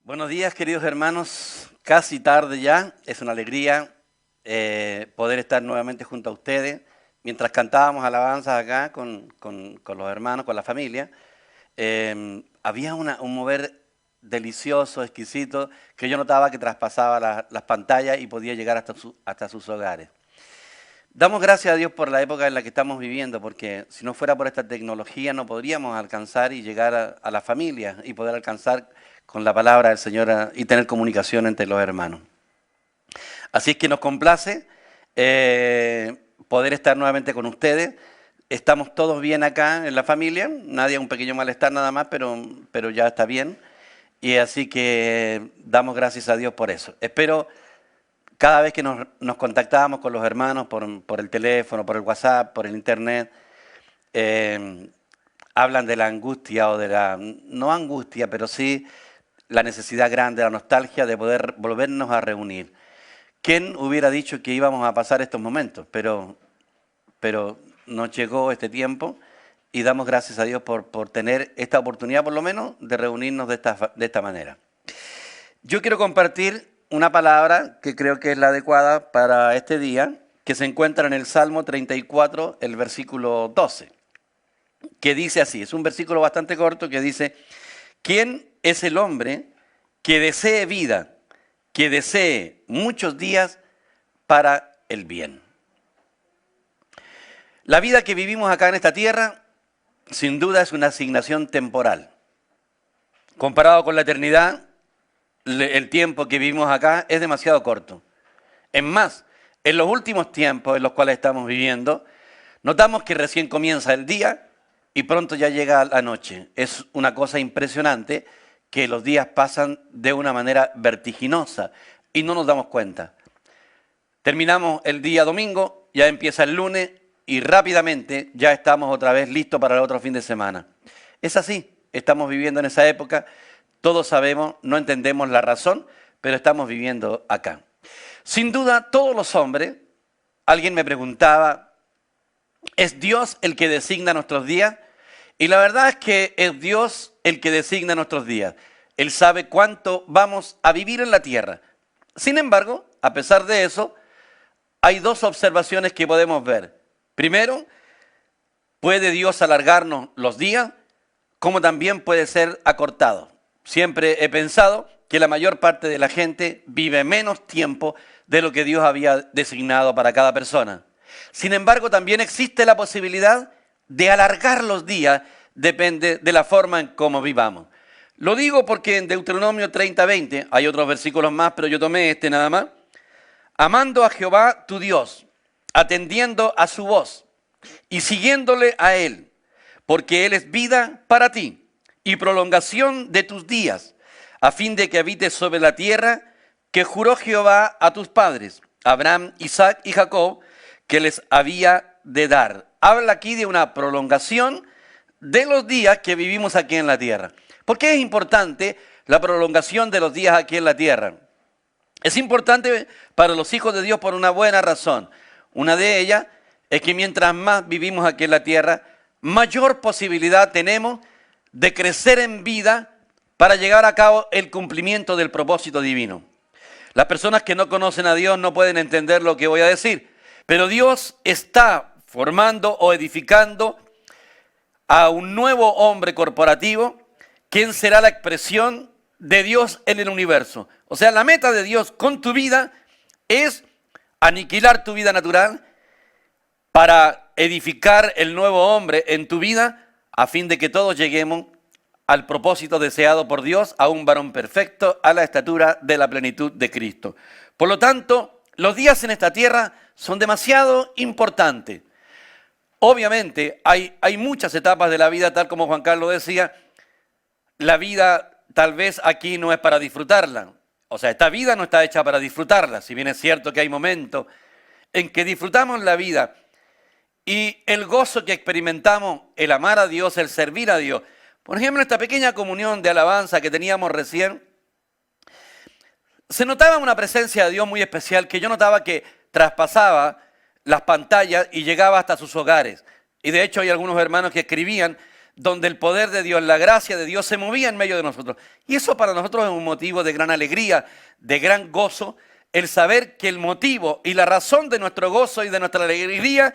Buenos días, queridos hermanos. Casi tarde ya. Es una alegría poder estar nuevamente junto a ustedes. Mientras cantábamos alabanzas acá con los hermanos, con la familia, había un mover delicioso, exquisito, que yo notaba que traspasaba las pantallas y podía llegar hasta sus hogares. Damos gracias a Dios por la época en la que estamos viviendo, porque si no fuera por esta tecnología no podríamos alcanzar y llegar a la familia y poder alcanzar con la palabra del Señor y tener comunicación entre los hermanos. Así es que nos complace poder estar nuevamente con ustedes. Estamos todos bien acá en la familia, nadie un pequeño malestar nada más, pero ya está bien. Y así que damos gracias a Dios por eso. Espero cada vez que nos contactábamos con los hermanos por el teléfono, por el WhatsApp, por el internet, hablan de la angustia o de la, no angustia, pero sí la necesidad grande, la nostalgia de poder volvernos a reunir. ¿Quién hubiera dicho que íbamos a pasar estos momentos? Pero nos llegó este tiempo y damos gracias a Dios por tener esta oportunidad, por lo menos, de reunirnos de esta manera. Yo quiero compartir una palabra que creo que es la adecuada para este día, que se encuentra en el Salmo 34, el versículo 12, que dice así, es un versículo bastante corto que dice: ¿quién es el hombre que desee vida, que desee muchos días para el bien? La vida que vivimos acá en esta tierra, sin duda, es una asignación temporal. Comparado con la eternidad, el tiempo que vivimos acá es demasiado corto. Es más, en los últimos tiempos en los cuales estamos viviendo, notamos que recién comienza el día y pronto ya llega la noche. Es una cosa impresionante que los días pasan de una manera vertiginosa y no nos damos cuenta. Terminamos el día domingo, ya empieza el lunes y rápidamente ya estamos otra vez listos para el otro fin de semana. Es así, estamos viviendo en esa época. Todos sabemos, no entendemos la razón, pero estamos viviendo acá. Sin duda, todos los hombres, alguien me preguntaba, ¿es Dios el que designa nuestros días? Y la verdad es que es Dios el que designa nuestros días. Él sabe cuánto vamos a vivir en la tierra. Sin embargo, a pesar de eso, hay dos observaciones que podemos ver. Primero, puede Dios alargarnos los días, como también puede ser acortado. Siempre he pensado que la mayor parte de la gente vive menos tiempo de lo que Dios había designado para cada persona. Sin embargo, también existe la posibilidad de alargar los días, depende de la forma en cómo vivamos. Lo digo porque en Deuteronomio 30:20, hay otros versículos más, pero yo tomé este nada más. Amando a Jehová tu Dios, atendiendo a su voz y siguiéndole a Él, porque Él es vida para ti y prolongación de tus días, a fin de que habites sobre la tierra que juró Jehová a tus padres, Abraham, Isaac y Jacob, que les había de dar. Habla aquí de una prolongación de los días que vivimos aquí en la tierra. ¿Por qué es importante la prolongación de los días aquí en la tierra? Es importante para los hijos de Dios por una buena razón. Una de ellas es que mientras más vivimos aquí en la tierra, mayor posibilidad tenemos de crecer en vida para llegar a cabo el cumplimiento del propósito divino. Las personas que no conocen a Dios no pueden entender lo que voy a decir, pero Dios está formando o edificando a un nuevo hombre corporativo, quien será la expresión de Dios en el universo. O sea, la meta de Dios con tu vida es aniquilar tu vida natural para edificar el nuevo hombre en tu vida, a fin de que todos lleguemos al propósito deseado por Dios, a un varón perfecto, a la estatura de la plenitud de Cristo. Por lo tanto, los días en esta tierra son demasiado importantes. Obviamente, hay muchas etapas de la vida, tal como Juan Carlos decía. La vida tal vez aquí no es para disfrutarla. O sea, esta vida no está hecha para disfrutarla, si bien es cierto que hay momentos en que disfrutamos la vida y el gozo que experimentamos, el amar a Dios, el servir a Dios. Por ejemplo, en esta pequeña comunión de alabanza que teníamos recién, se notaba una presencia de Dios muy especial que yo notaba que traspasaba las pantallas y llegaba hasta sus hogares. Y de hecho hay algunos hermanos que escribían donde el poder de Dios, la gracia de Dios se movía en medio de nosotros. Y eso para nosotros es un motivo de gran alegría, de gran gozo, el saber que el motivo y la razón de nuestro gozo y de nuestra alegría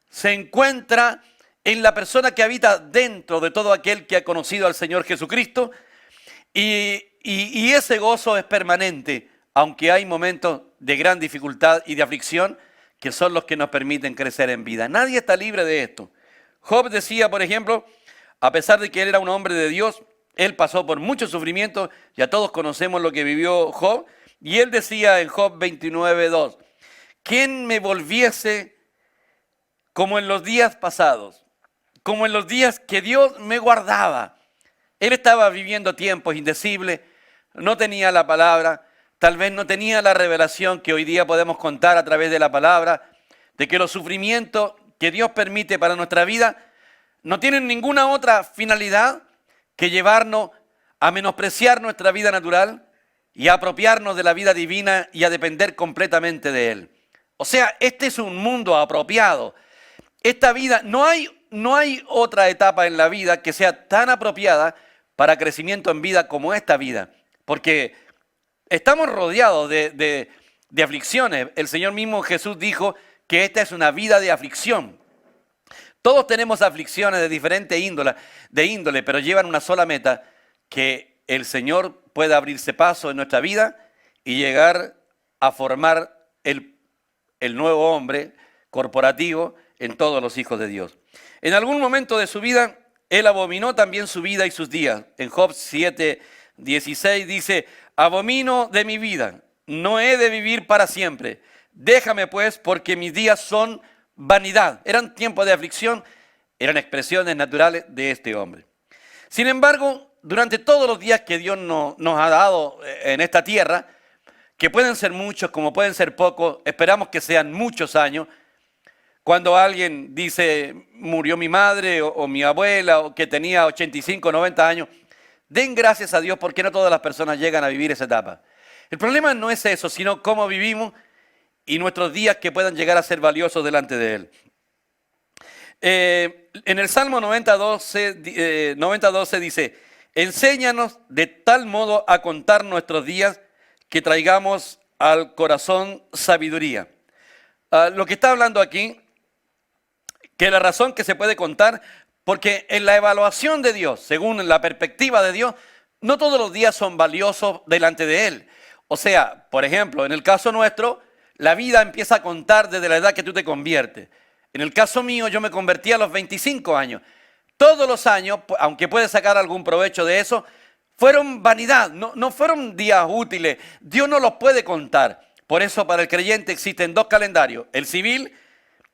se encuentra en la persona que habita dentro de todo aquel que ha conocido al Señor Jesucristo. Y ese gozo es permanente, aunque hay momentos de gran dificultad y de aflicción que son los que nos permiten crecer en vida. Nadie está libre de esto. Job decía, por ejemplo, a pesar de que él era un hombre de Dios, él pasó por mucho sufrimiento, ya todos conocemos lo que vivió Job, y él decía en Job 29:2, ¿quién me volviese como en los días pasados, como en los días que Dios me guardaba? Él estaba viviendo tiempos indecibles, no tenía la palabra, tal vez no tenía la revelación que hoy día podemos contar a través de la palabra, de que los sufrimientos que Dios permite para nuestra vida no tienen ninguna otra finalidad que llevarnos a menospreciar nuestra vida natural y a apropiarnos de la vida divina y a depender completamente de Él. O sea, este es un mundo apropiado. Esta vida, no hay otra etapa en la vida que sea tan apropiada para crecimiento en vida como esta vida. Porque estamos rodeados de aflicciones. El Señor mismo Jesús dijo que esta es una vida de aflicción. Todos tenemos aflicciones de diferente índole, pero llevan una sola meta, que el Señor pueda abrirse paso en nuestra vida y llegar a formar el nuevo hombre corporativo en todos los hijos de Dios. En algún momento de su vida, él abominó también su vida y sus días. En Job 7:16 dice, abomino de mi vida, no he de vivir para siempre. Déjame pues, porque mis días son vanidad. Eran tiempos de aflicción, eran expresiones naturales de este hombre. Sin embargo, durante todos los días que Dios nos ha dado en esta tierra, que pueden ser muchos como pueden ser pocos, esperamos que sean muchos años. Cuando alguien dice, murió mi madre o mi abuela, o que tenía 85, 90 años, den gracias a Dios porque no todas las personas llegan a vivir esa etapa. El problema no es eso, sino cómo vivimos y nuestros días que puedan llegar a ser valiosos delante de Él. En el Salmo 90:12 dice, enséñanos de tal modo a contar nuestros días que traigamos al corazón sabiduría. Lo que está hablando aquí, que la razón que se puede contar, porque en la evaluación de Dios, según la perspectiva de Dios, no todos los días son valiosos delante de Él. O sea, por ejemplo, en el caso nuestro, la vida empieza a contar desde la edad que tú te conviertes. En el caso mío, yo me convertí a los 25 años. Todos los años, aunque puedes sacar algún provecho de eso, fueron vanidad, no fueron días útiles. Dios no los puede contar. Por eso para el creyente existen dos calendarios, el civil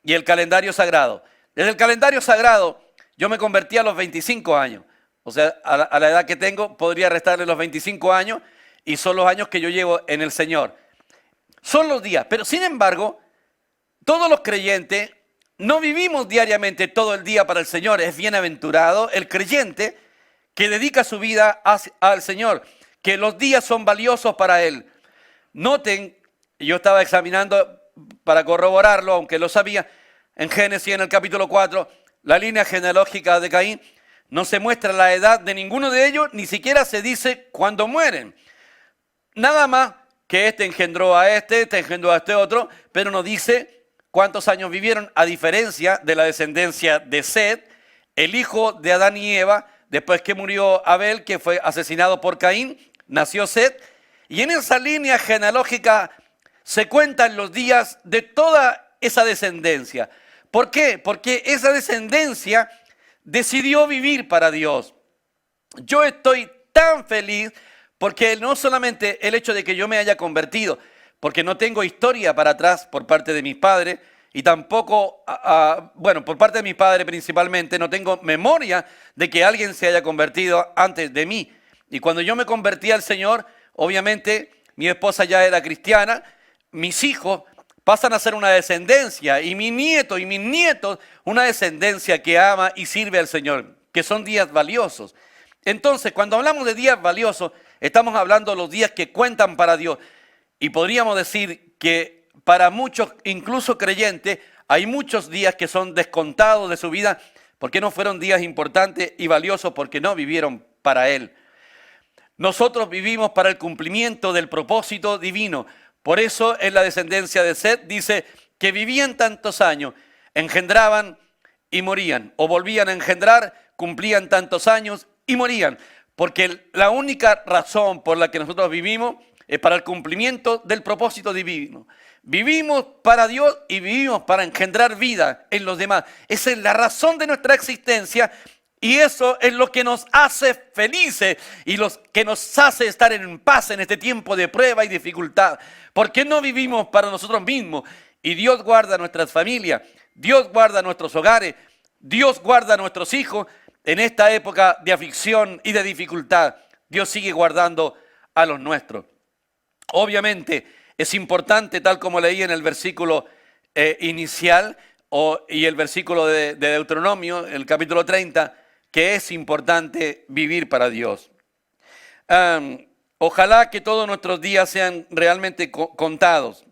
y el calendario sagrado. Desde el calendario sagrado, yo me convertí a los 25 años. O sea, a la edad que tengo, podría restarle los 25 años y son los años que yo llevo en el Señor. Son los días, pero sin embargo, todos los creyentes no vivimos diariamente todo el día para el Señor. Es bienaventurado el creyente que dedica su vida al Señor, que los días son valiosos para Él. Noten, yo estaba examinando para corroborarlo, aunque lo sabía, en Génesis, en el capítulo 4, la línea genealógica de Caín, no se muestra la edad de ninguno de ellos, ni siquiera se dice cuándo mueren. Nada más que este engendró a este engendró a este otro, pero no dice cuántos años vivieron, a diferencia de la descendencia de Set, el hijo de Adán y Eva, después que murió Abel, que fue asesinado por Caín, nació Set, y en esa línea genealógica se cuentan los días de toda esa descendencia. ¿Por qué? Porque esa descendencia decidió vivir para Dios. Yo estoy tan feliz porque no solamente el hecho de que yo me haya convertido, porque no tengo historia para atrás por parte de mis padres, y tampoco, por parte de mis padres principalmente, no tengo memoria de que alguien se haya convertido antes de mí. Y cuando yo me convertí al Señor, obviamente mi esposa ya era cristiana, mis hijos pasan a ser una descendencia, y mi nieto y mis nietos una descendencia que ama y sirve al Señor, que son días valiosos. Entonces, cuando hablamos de días valiosos, estamos hablando de los días que cuentan para Dios. Y podríamos decir que para muchos, incluso creyentes, hay muchos días que son descontados de su vida porque no fueron días importantes y valiosos porque no vivieron para Él. Nosotros vivimos para el cumplimiento del propósito divino. Por eso en la descendencia de Set dice que vivían tantos años, engendraban y morían, o volvían a engendrar, cumplían tantos años y morían. Porque la única razón por la que nosotros vivimos es para el cumplimiento del propósito divino. Vivimos para Dios y vivimos para engendrar vida en los demás. Esa es la razón de nuestra existencia y eso es lo que nos hace felices y lo que nos hace estar en paz en este tiempo de prueba y dificultad. Porque no vivimos para nosotros mismos y Dios guarda nuestras familias, Dios guarda nuestros hogares, Dios guarda a nuestros hijos en esta época de aflicción y de dificultad. Dios sigue guardando a los nuestros. Obviamente es importante, tal como leí en el versículo inicial y el versículo de Deuteronomio, el capítulo 30, que es importante vivir para Dios. Ojalá que todos nuestros días sean realmente contados.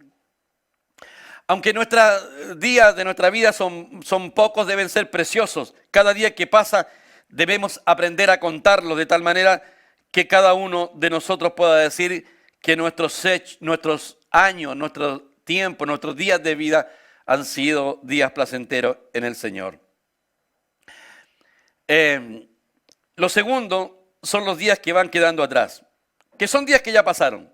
Aunque nuestros días de nuestra vida son pocos, deben ser preciosos. Cada día que pasa debemos aprender a contarlo de tal manera que cada uno de nosotros pueda decir que nuestros años, nuestro tiempo, nuestros días de vida han sido días placenteros en el Señor. Lo segundo son los días que van quedando atrás, que son días que ya pasaron.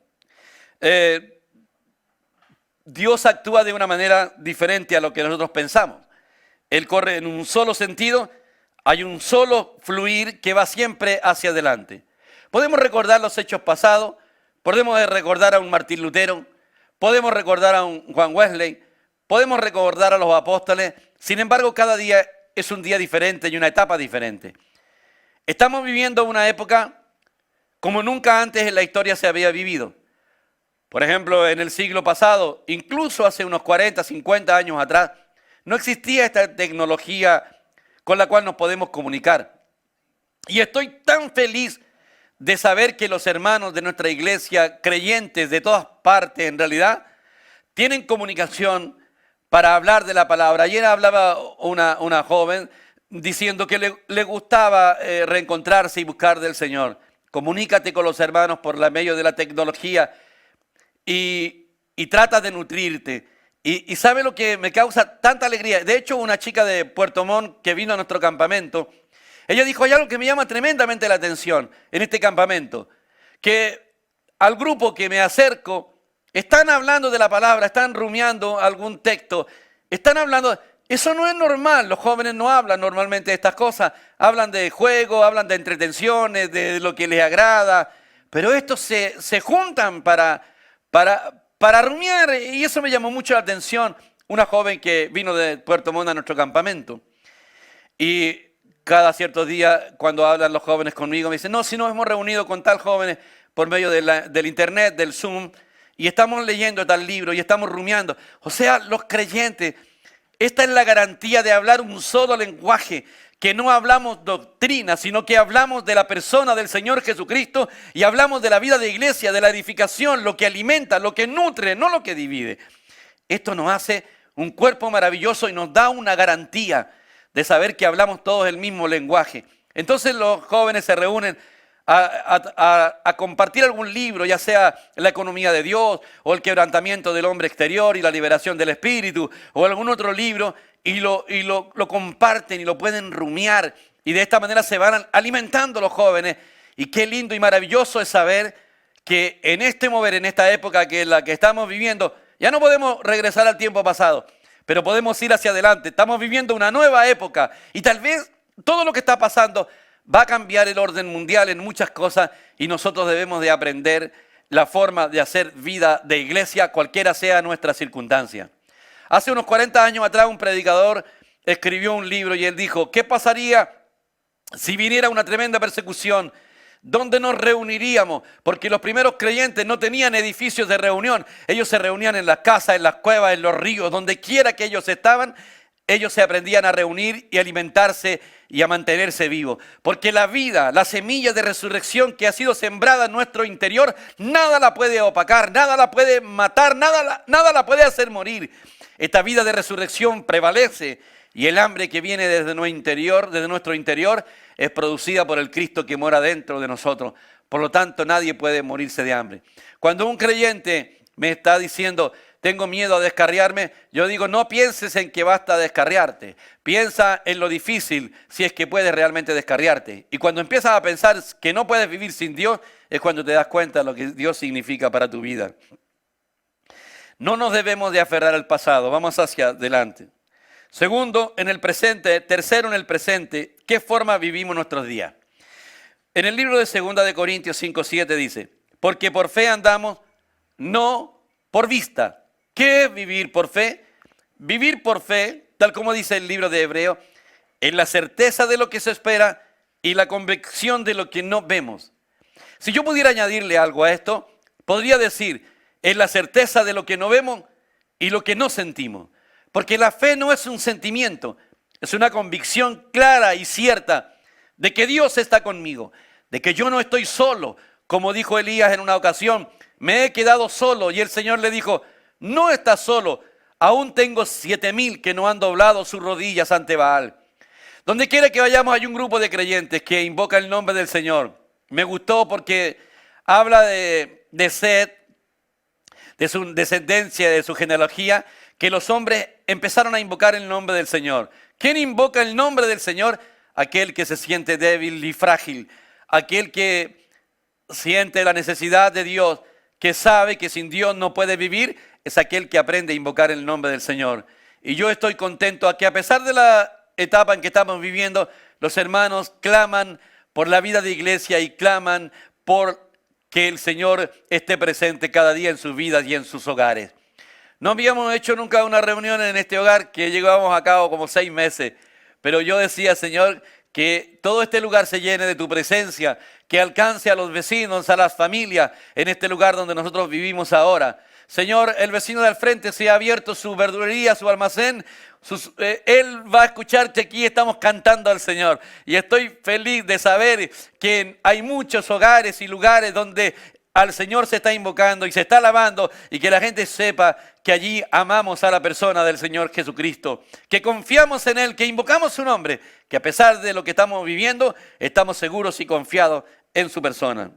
Dios actúa de una manera diferente a lo que nosotros pensamos. Él corre en un solo sentido, hay un solo fluir que va siempre hacia adelante. Podemos recordar los hechos pasados, podemos recordar a un Martín Lutero, podemos recordar a un Juan Wesley, podemos recordar a los apóstoles. Sin embargo, cada día es un día diferente y una etapa diferente. Estamos viviendo una época como nunca antes en la historia se había vivido. Por ejemplo, en el siglo pasado, incluso hace unos 40, 50 años atrás, no existía esta tecnología con la cual nos podemos comunicar. Y estoy tan feliz de saber que los hermanos de nuestra iglesia, creyentes de todas partes en realidad, tienen comunicación para hablar de la palabra. Ayer hablaba una joven diciendo que le gustaba reencontrarse y buscar del Señor. Comunícate con los hermanos por medio de la tecnología y trata de nutrirte. Y ¿sabe lo que me causa tanta alegría? De hecho, una chica de Puerto Montt que vino a nuestro campamento, ella dijo, hay algo que me llama tremendamente la atención en este campamento, que al grupo que me acerco, están hablando de la palabra, están rumiando algún texto, están hablando, eso no es normal, los jóvenes no hablan normalmente de estas cosas, hablan de juego, hablan de entretenciones, de lo que les agrada, pero estos se juntan para rumiar y eso me llamó mucho la atención, una joven que vino de Puerto Montt a nuestro campamento y cada cierto día cuando hablan los jóvenes conmigo me dicen, no, si nos hemos reunido con tal jóvenes por medio del internet, del Zoom, y estamos leyendo tal libro y estamos rumiando. O sea, los creyentes, esta es la garantía de hablar un solo lenguaje, que no hablamos doctrina, sino que hablamos de la persona del Señor Jesucristo y hablamos de la vida de iglesia, de la edificación, lo que alimenta, lo que nutre, no lo que divide. Esto nos hace un cuerpo maravilloso y nos da una garantía de saber que hablamos todos el mismo lenguaje. Entonces los jóvenes se reúnen a compartir algún libro, ya sea La economía de Dios o El quebrantamiento del hombre exterior y la liberación del espíritu o algún otro libro y lo comparten y lo pueden rumiar y de esta manera se van alimentando los jóvenes y qué lindo y maravilloso es saber que en este mover, en esta época que es la que estamos viviendo, ya no podemos regresar al tiempo pasado, pero podemos ir hacia adelante. Estamos viviendo una nueva época y tal vez todo lo que está pasando va a cambiar el orden mundial en muchas cosas y nosotros debemos de aprender la forma de hacer vida de iglesia, cualquiera sea nuestra circunstancia. Hace unos 40 años atrás un predicador escribió un libro y él dijo, ¿qué pasaría si viniera una tremenda persecución? ¿Dónde nos reuniríamos? Porque los primeros creyentes no tenían edificios de reunión. Ellos se reunían en las casas, en las cuevas, en los ríos, donde quiera que ellos estaban. Ellos se aprendían a reunir y alimentarse y a mantenerse vivos. Porque la vida, la semilla de resurrección que ha sido sembrada en nuestro interior, nada la puede opacar, nada la puede matar, nada la puede hacer morir. Esta vida de resurrección prevalece Y el hambre que viene desde nuestro interior, es producida por el Cristo que mora dentro de nosotros. Por lo tanto, nadie puede morirse de hambre. Cuando un creyente me está diciendo, tengo miedo a descarriarme, yo digo, no pienses en que basta descarriarte. Piensa en lo difícil si es que puedes realmente descarriarte. Y cuando empiezas a pensar que no puedes vivir sin Dios, es cuando te das cuenta de lo que Dios significa para tu vida. No nos debemos de aferrar al pasado, vamos hacia adelante. Segundo, en el presente. Tercero, en el presente, ¿qué forma vivimos nuestros días? En el libro de 2 de Corintios 5:7 dice, porque por fe andamos, no por vista. ¿Qué es vivir por fe? Vivir por fe, tal como dice el libro de Hebreos, es la certeza de lo que se espera y la convicción de lo que no vemos. Si yo pudiera añadirle algo a esto, podría decir, es la certeza de lo que no vemos y lo que no sentimos. Porque la fe no es un sentimiento, es una convicción clara y cierta de que Dios está conmigo, de que yo no estoy solo. Como dijo Elías en una ocasión, me he quedado solo y el Señor le dijo, no estás solo, aún tengo 7,000 que no han doblado sus rodillas ante Baal. Donde quiera que vayamos hay un grupo de creyentes que invoca el nombre del Señor. Me gustó porque habla de Set, de su descendencia, de su genealogía, que los hombres empezaron a invocar el nombre del Señor. ¿Quién invoca el nombre del Señor? Aquel que se siente débil y frágil, aquel que siente la necesidad de Dios, que sabe que sin Dios no puede vivir, es aquel que aprende a invocar el nombre del Señor. Y yo estoy contento a que a pesar de la etapa en que estamos viviendo, los hermanos claman por la vida de iglesia y claman por que el Señor esté presente cada día en sus vidas y en sus hogares. No habíamos hecho nunca una reunión en este hogar que llevábamos a cabo como 6 meses, pero yo decía, Señor, que todo este lugar se llene de tu presencia, que alcance a los vecinos, a las familias en este lugar donde nosotros vivimos ahora. Señor, el vecino de al frente se ha abierto su verdulería, su almacén, él va a escuchar que aquí estamos cantando al Señor. Y estoy feliz de saber que hay muchos hogares y lugares donde al Señor se está invocando y se está alabando, y que la gente sepa que allí amamos a la persona del Señor Jesucristo, que confiamos en Él, que invocamos su nombre, que a pesar de lo que estamos viviendo, estamos seguros y confiados en su persona.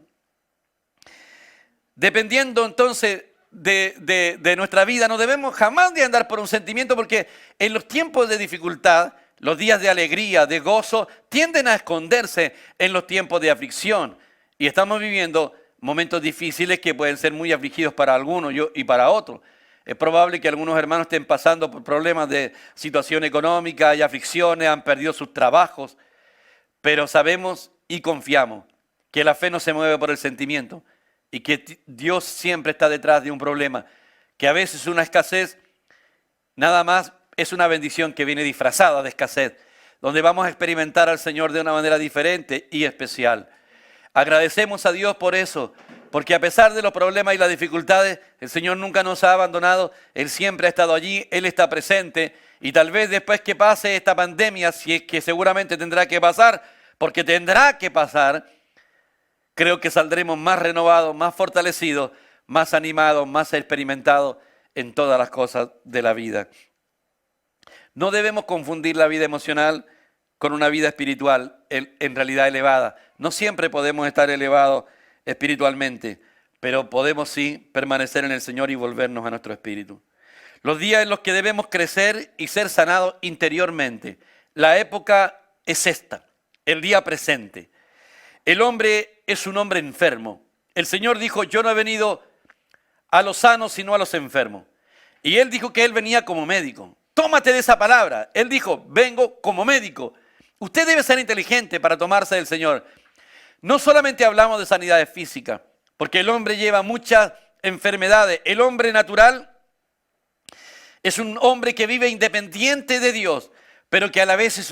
Dependiendo entonces de nuestra vida, no debemos jamás de andar por un sentimiento, porque en los tiempos de dificultad, los días de alegría, de gozo, tienden a esconderse en los tiempos de aflicción. Y estamos viviendo momentos difíciles que pueden ser muy afligidos para algunos y para otros. Es probable que algunos hermanos estén pasando por problemas de situación económica y aflicciones, han perdido sus trabajos, pero sabemos y confiamos que la fe no se mueve por el sentimiento y que Dios siempre está detrás de un problema, que a veces una escasez nada más es una bendición que viene disfrazada de escasez, donde vamos a experimentar al Señor de una manera diferente y especial. Agradecemos a Dios por eso, porque a pesar de los problemas y las dificultades, el Señor nunca nos ha abandonado, Él siempre ha estado allí, Él está presente, y tal vez después que pase esta pandemia, si es que seguramente tendrá que pasar, porque tendrá que pasar, creo que saldremos más renovados, más fortalecidos, más animados, más experimentados en todas las cosas de la vida. No debemos confundir la vida emocional con una vida espiritual en realidad elevada. No siempre podemos estar elevados espiritualmente, pero podemos sí permanecer en el Señor y volvernos a nuestro espíritu. Los días en los que debemos crecer y ser sanados interiormente. La época es esta, el día presente. El hombre es un hombre enfermo. El Señor dijo, yo no he venido a los sanos sino a los enfermos. Y Él dijo que Él venía como médico. Tómate de esa palabra. Él dijo, vengo como médico. Usted debe ser inteligente para tomarse del Señor. No solamente hablamos de sanidades físicas, porque el hombre lleva muchas enfermedades. El hombre natural es un hombre que vive independiente de Dios, pero que a la vez es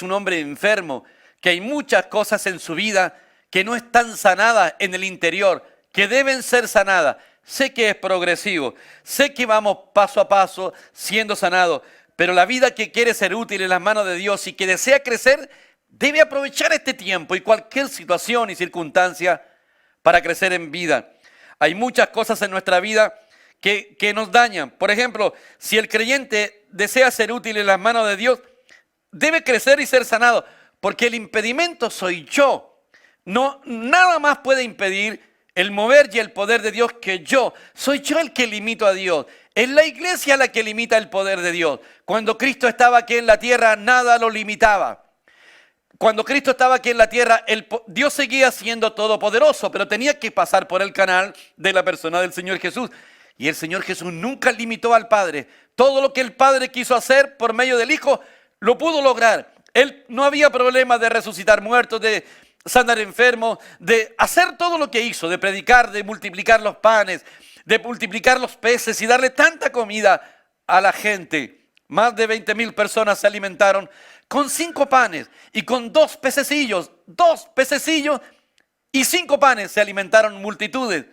un hombre enfermo, que hay muchas cosas en su vida que no están sanadas en el interior, que deben ser sanadas. Sé que es progresivo, sé que vamos paso a paso siendo sanados, pero la vida que quiere ser útil en las manos de Dios y que desea crecer, debe aprovechar este tiempo y cualquier situación y circunstancia para crecer en vida. Hay muchas cosas en nuestra vida que nos dañan. Por ejemplo, si el creyente desea ser útil en las manos de Dios, debe crecer y ser sanado, porque el impedimento soy yo. No, nada más puede impedir el mover y el poder de Dios que yo. Soy yo el que limito a Dios. Es la iglesia la que limita el poder de Dios. Cuando Cristo estaba aquí en la tierra, nada lo limitaba. Cuando Cristo estaba aquí en la tierra, Dios seguía siendo todopoderoso, pero tenía que pasar por el canal de la persona del Señor Jesús. Y el Señor Jesús nunca limitó al Padre. Todo lo que el Padre quiso hacer por medio del Hijo, lo pudo lograr. Él no había problema de resucitar muertos, de sanar enfermos, de hacer todo lo que hizo, de predicar, de multiplicar los panes, de multiplicar los peces y darle tanta comida a la gente. Más de 20,000 personas se alimentaron con 5 panes y con 2 pececillos. 2 pececillos y 5 panes se alimentaron multitudes.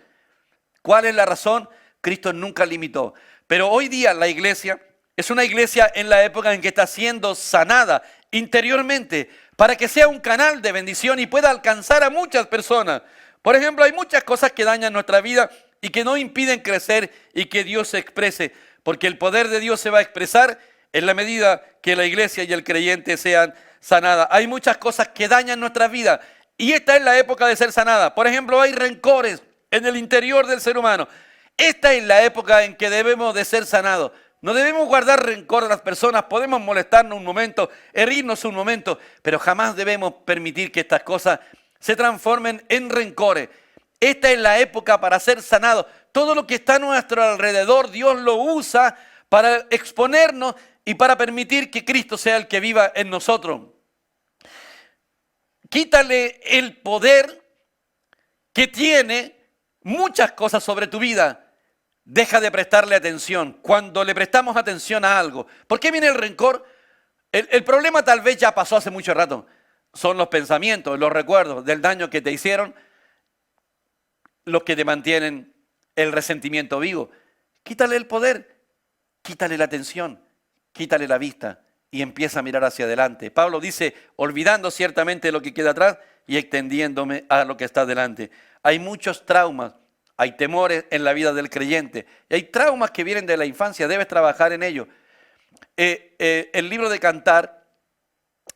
¿Cuál es la razón? Cristo nunca limitó. Pero hoy día la iglesia es una iglesia en la época en que está siendo sanada interiormente para que sea un canal de bendición y pueda alcanzar a muchas personas. Por ejemplo, hay muchas cosas que dañan nuestra vida y que no impiden crecer y que Dios se exprese, porque el poder de Dios se va a expresar en la medida que la iglesia y el creyente sean sanadas. Hay muchas cosas que dañan nuestra vida y esta es la época de ser sanada. Por ejemplo, hay rencores en el interior del ser humano. Esta es la época en que debemos de ser sanados. No debemos guardar rencor a las personas, podemos molestarnos un momento, herirnos un momento, pero jamás debemos permitir que estas cosas se transformen en rencores. Esta es la época para ser sanados. Todo lo que está a nuestro alrededor, Dios lo usa para exponernos y para permitir que Cristo sea el que viva en nosotros. Quítale el poder que tiene muchas cosas sobre tu vida. Deja de prestarle atención. Cuando le prestamos atención a algo, ¿por qué viene el rencor? El problema tal vez ya pasó hace mucho rato. Son los pensamientos, los recuerdos del daño que te hicieron, los que te mantienen el resentimiento vivo. Quítale el poder, quítale la atención, quítale la vista y empieza a mirar hacia adelante. Pablo dice, olvidando ciertamente lo que queda atrás y extendiéndome a lo que está delante. Hay muchos traumas. Hay temores en la vida del creyente. Y hay traumas que vienen de la infancia. Debes trabajar en ello. El libro de Cantar,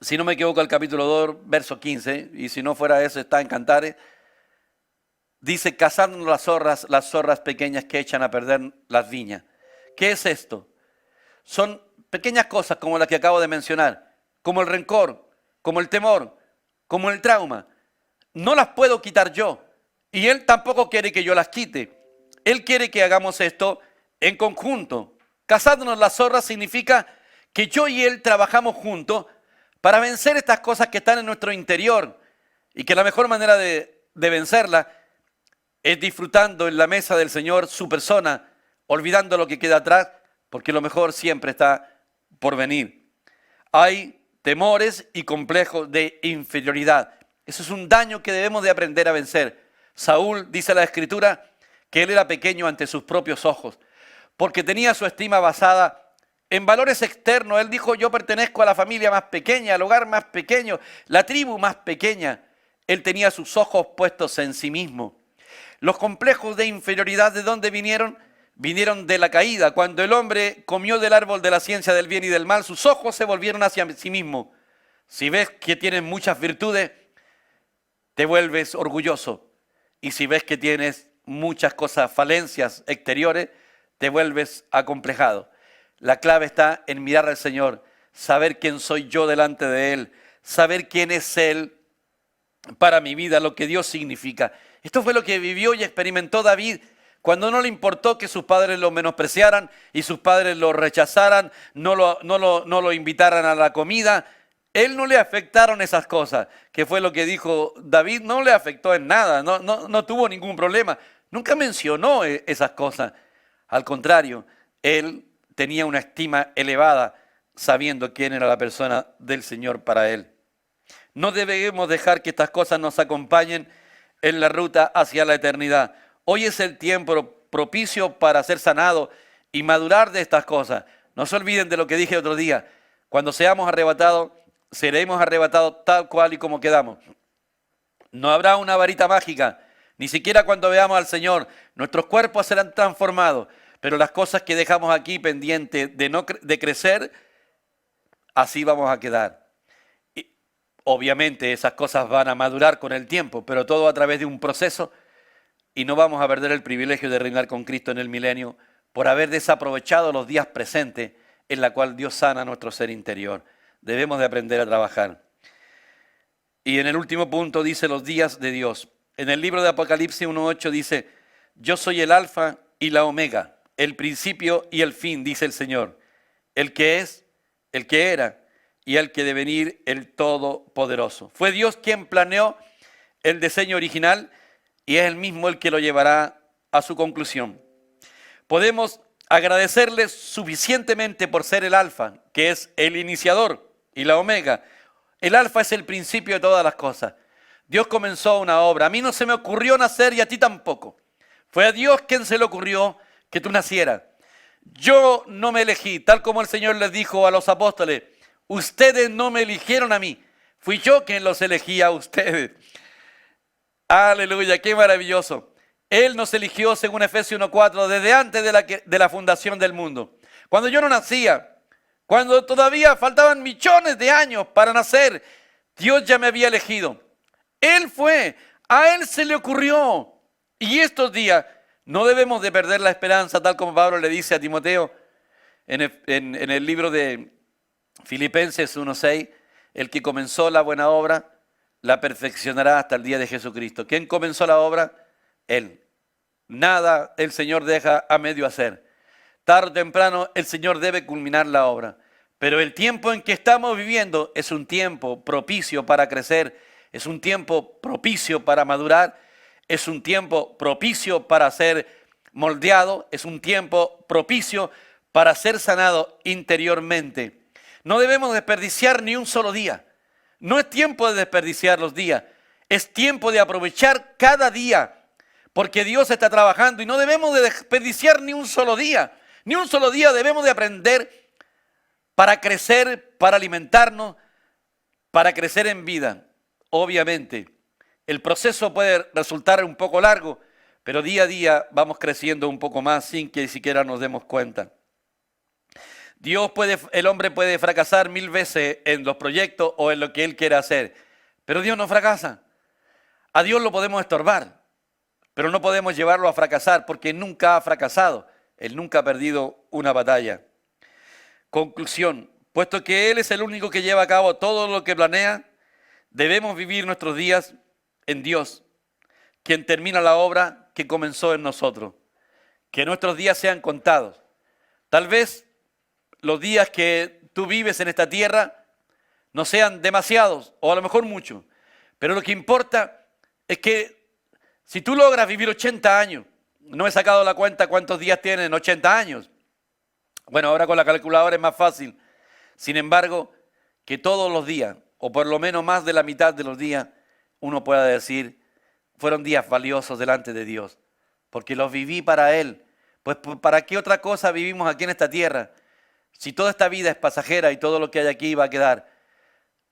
si no me equivoco, el capítulo 2, verso 15, y si no fuera eso, está en Cantares, dice, cazando las zorras pequeñas que echan a perder las viñas. ¿Qué es esto? Son pequeñas cosas como las que acabo de mencionar, como el rencor, como el temor, como el trauma. No las puedo quitar yo. Y Él tampoco quiere que yo las quite. Él quiere que hagamos esto en conjunto. Cazándonos las zorras significa que yo y Él trabajamos juntos para vencer estas cosas que están en nuestro interior. Y que la mejor manera de vencerlas es disfrutando en la mesa del Señor su persona, olvidando lo que queda atrás, porque lo mejor siempre está por venir. Hay temores y complejos de inferioridad. Eso es un daño que debemos de aprender a vencer. Saúl, dice la Escritura, que él era pequeño ante sus propios ojos, porque tenía su estima basada en valores externos. Él dijo, yo pertenezco a la familia más pequeña, al hogar más pequeño, la tribu más pequeña. Él tenía sus ojos puestos en sí mismo. Los complejos de inferioridad, ¿de dónde vinieron? Vinieron de la caída. Cuando el hombre comió del árbol de la ciencia del bien y del mal, sus ojos se volvieron hacia sí mismo. Si ves que tienes muchas virtudes, te vuelves orgulloso. Y si ves que tienes muchas cosas, falencias exteriores, te vuelves acomplejado. La clave está en mirar al Señor, saber quién soy yo delante de Él, saber quién es Él para mi vida, lo que Dios significa. Esto fue lo que vivió y experimentó David cuando no le importó que sus padres lo menospreciaran y sus padres lo rechazaran, no lo invitaran a la comida. Él no le afectaron esas cosas, que fue lo que dijo David, no le afectó en nada, no tuvo ningún problema. Nunca mencionó esas cosas. Al contrario, él tenía una estima elevada, sabiendo quién era la persona del Señor para él. No debemos dejar que estas cosas nos acompañen en la ruta hacia la eternidad. Hoy es el tiempo propicio para ser sanado y madurar de estas cosas. No se olviden de lo que dije otro día. Cuando seamos arrebatados, seremos arrebatados tal cual y como quedamos. No habrá una varita mágica, ni siquiera cuando veamos al Señor. Nuestros cuerpos serán transformados, pero las cosas que dejamos aquí pendientes de crecer, así vamos a quedar. Y obviamente esas cosas van a madurar con el tiempo, pero todo a través de un proceso, y no vamos a perder el privilegio de reinar con Cristo en el milenio por haber desaprovechado los días presentes en la cual Dios sana nuestro ser interior. Debemos de aprender a trabajar. Y en el último punto dice los días de Dios. En el libro de Apocalipsis 1:8 dice, yo soy el alfa y la omega, el principio y el fin, dice el Señor, el que es, el que era y el que debe venir, el Todopoderoso. Fue Dios quien planeó el diseño original y es Él mismo el que lo llevará a su conclusión. Podemos agradecerle suficientemente por ser el alfa, que es el iniciador, y la omega. El alfa es el principio de todas las cosas. Dios comenzó una obra. A mí no se me ocurrió nacer y a ti tampoco. Fue a Dios quien se le ocurrió que tú nacieras. Yo no me elegí, tal como el Señor les dijo a los apóstoles, ustedes no me eligieron a mí, fui yo quien los elegí a ustedes. Aleluya, qué maravilloso. Él nos eligió, según Efesios 1:4, desde antes de la fundación del mundo. Cuando yo no nacía, cuando todavía faltaban millones de años para nacer, Dios ya me había elegido. Él fue, a Él se le ocurrió. Y estos días no debemos de perder la esperanza, tal como Pablo le dice a Timoteo en el libro de Filipenses 1:6, el que comenzó la buena obra, la perfeccionará hasta el día de Jesucristo. ¿Quién comenzó la obra? Él. Nada el Señor deja a medio hacer. Tarde o temprano el Señor debe culminar la obra. Pero el tiempo en que estamos viviendo es un tiempo propicio para crecer, es un tiempo propicio para madurar, es un tiempo propicio para ser moldeado, es un tiempo propicio para ser sanado interiormente. No debemos desperdiciar ni un solo día. No es tiempo de desperdiciar los días, es tiempo de aprovechar cada día, porque Dios está trabajando y no debemos de desperdiciar ni un solo día. Ni un solo día debemos de aprender para crecer, para alimentarnos, para crecer en vida. Obviamente, el proceso puede resultar un poco largo, pero día a día vamos creciendo un poco más sin que siquiera nos demos cuenta. El hombre puede fracasar 1000 veces en los proyectos o en lo que él quiere hacer, pero Dios no fracasa. A Dios lo podemos estorbar, pero no podemos llevarlo a fracasar porque nunca ha fracasado. Él nunca ha perdido una batalla. Conclusión, puesto que Él es el único que lleva a cabo todo lo que planea, debemos vivir nuestros días en Dios, quien termina la obra que comenzó en nosotros. Que nuestros días sean contados. Tal vez los días que tú vives en esta tierra no sean demasiados o a lo mejor muchos, pero lo que importa es que si tú logras vivir 80 años, no he sacado la cuenta cuántos días tienen 80 años. Bueno, ahora con la calculadora es más fácil. Sin embargo, que todos los días, o por lo menos más de la mitad de los días, uno pueda decir, fueron días valiosos delante de Dios, porque los viví para Él. Pues ¿para qué otra cosa vivimos aquí en esta tierra? Si toda esta vida es pasajera y todo lo que hay aquí va a quedar,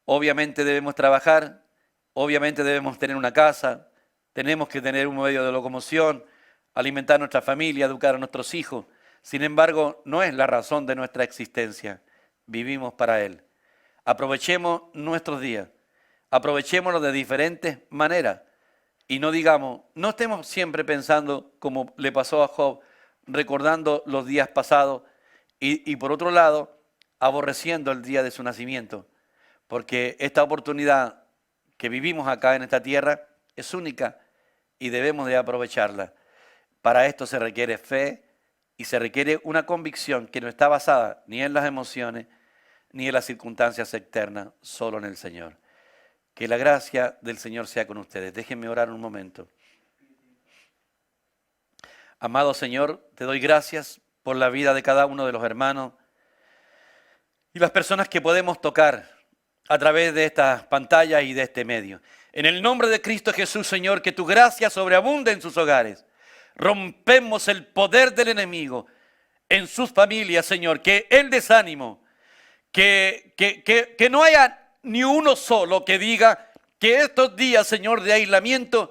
obviamente debemos trabajar, obviamente debemos tener una casa, tenemos que tener un medio de locomoción, alimentar a nuestra familia, educar a nuestros hijos. Sin embargo, no es la razón de nuestra existencia. Vivimos para Él. Aprovechemos nuestros días. Aprovechémoslos de diferentes maneras. Y no digamos, no estemos siempre pensando como le pasó a Job, recordando los días pasados y por otro lado, aborreciendo el día de su nacimiento. Porque esta oportunidad que vivimos acá en esta tierra es única y debemos de aprovecharla. Para esto se requiere fe y se requiere una convicción que no está basada ni en las emociones ni en las circunstancias externas, solo en el Señor. Que la gracia del Señor sea con ustedes. Déjenme orar un momento. Amado Señor, te doy gracias por la vida de cada uno de los hermanos y las personas que podemos tocar a través de estas pantallas y de este medio. En el nombre de Cristo Jesús, Señor, que tu gracia sobreabunde en sus hogares. Rompemos el poder del enemigo en sus familias, Señor, que el desánimo, que no haya ni uno solo que diga que estos días, Señor, de aislamiento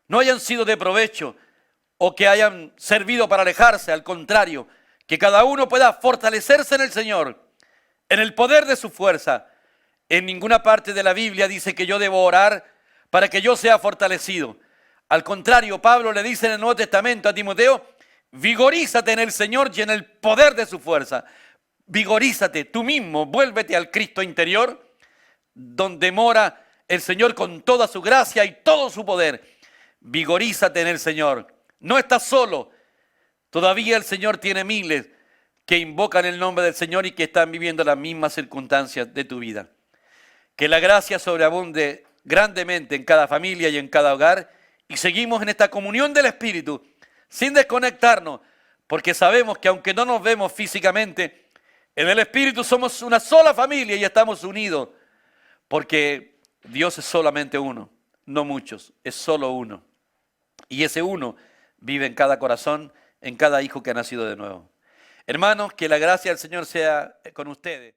no hayan sido de provecho o que hayan servido para alejarse. Al contrario, que cada uno pueda fortalecerse en el Señor en el poder de su fuerza. En ninguna parte de la Biblia dice que yo debo orar para que yo sea fortalecido. Al contrario, Pablo le dice en el Nuevo Testamento a Timoteo, vigorízate en el Señor y en el poder de su fuerza. Vigorízate tú mismo, vuélvete al Cristo interior, donde mora el Señor con toda su gracia y todo su poder. Vigorízate en el Señor. No estás solo. Todavía el Señor tiene miles que invocan el nombre del Señor y que están viviendo las mismas circunstancias de tu vida. Que la gracia sobreabunde grandemente en cada familia y en cada hogar, y seguimos en esta comunión del Espíritu sin desconectarnos, porque sabemos que aunque no nos vemos físicamente, en el Espíritu somos una sola familia y estamos unidos, porque Dios es solamente uno, no muchos, es solo uno. Y ese uno vive en cada corazón, en cada hijo que ha nacido de nuevo. Hermanos, que la gracia del Señor sea con ustedes.